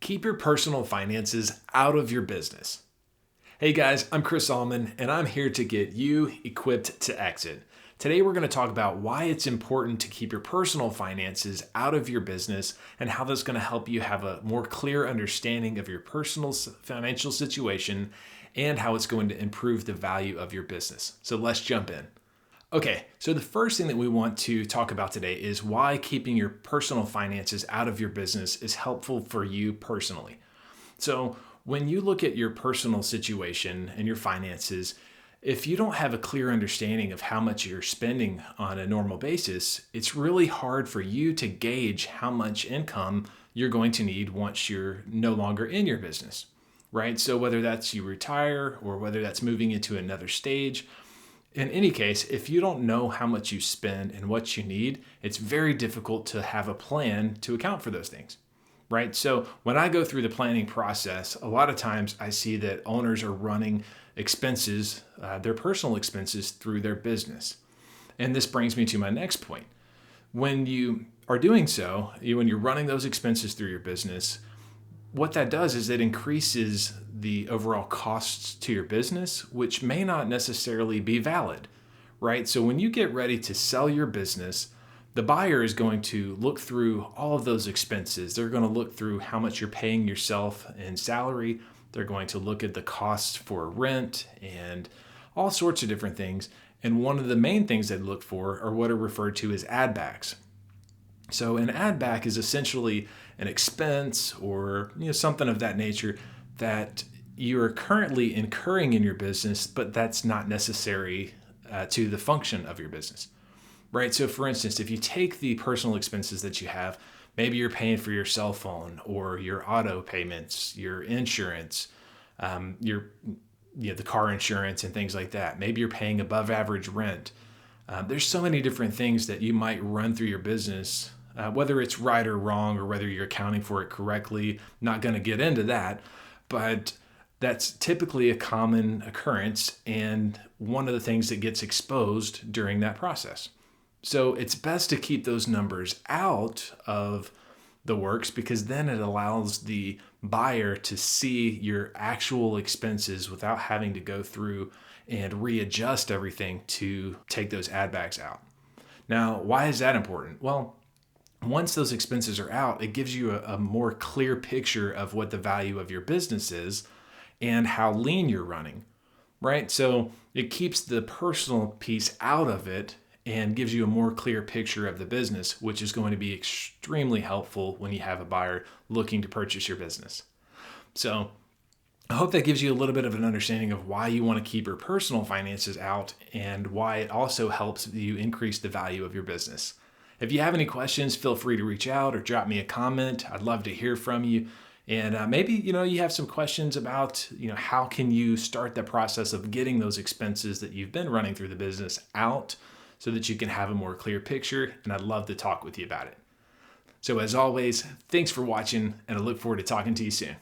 Keep your personal finances out of your business. Hey guys, I'm Chris Allman, and I'm here to get you equipped to exit. Today we're going to talk about why it's important to keep your personal finances out of your business and how that's going to help you have a more clear understanding of your personal financial situation and how it's going to improve the value of your business. So let's jump in. Okay, so the first thing that we want to talk about today is why keeping your personal finances out of your business is helpful for you personally. So when you look at your personal situation and your finances, if you don't have a clear understanding of how much you're spending on a normal basis, it's really hard for you to gauge how much income you're going to need once you're no longer in your business, right? So whether that's you retire or whether that's moving into another stage, in any case, if you don't know how much you spend and what you need, it's very difficult to have a plan to account for those things, right? So when I go through the planning process, a lot of times I see that owners are running expenses, their personal expenses through their business. And this brings me to my next point. When you are doing so, when you're running those expenses through your business, what that does is it increases the overall costs to your business, which may not necessarily be valid, right? So when you get ready to sell your business, the buyer is going to look through all of those expenses. They're going to look through how much you're paying yourself in salary. They're going to look at the costs for rent and all sorts of different things. And one of the main things they look for are what are referred to as addbacks. So an add back is essentially an expense or something of that nature that you are currently incurring in your business, but that's not necessary to the function of your business, right? So for instance, if you take the personal expenses that you have, maybe you're paying for your cell phone or your auto payments, your insurance, the car insurance and things like that. Maybe you're paying above average rent. There's so many different things that you might run through your business, whether it's right or wrong or whether you're accounting for it correctly. Not going to get into that, but that's typically a common occurrence and one of the things that gets exposed during that process. So it's best to keep those numbers out of the works because then it allows the buyer to see your actual expenses without having to go through and readjust everything to take those add backs out. Now, why is that important? Well, once those expenses are out, it gives you a more clear picture of what the value of your business is and how lean you're running, right? So it keeps the personal piece out of it and gives you a more clear picture of the business, which is going to be extremely helpful when you have a buyer looking to purchase your business. So I hope that gives you a little bit of an understanding of why you want to keep your personal finances out and why it also helps you increase the value of your business. If you have any questions, feel free to reach out or drop me a comment. I'd love to hear from you. And maybe, you have some questions about, how can you start the process of getting those expenses that you've been running through the business out so that you can have a more clear picture. And I'd love to talk with you about it. So as always, thanks for watching, and I look forward to talking to you soon.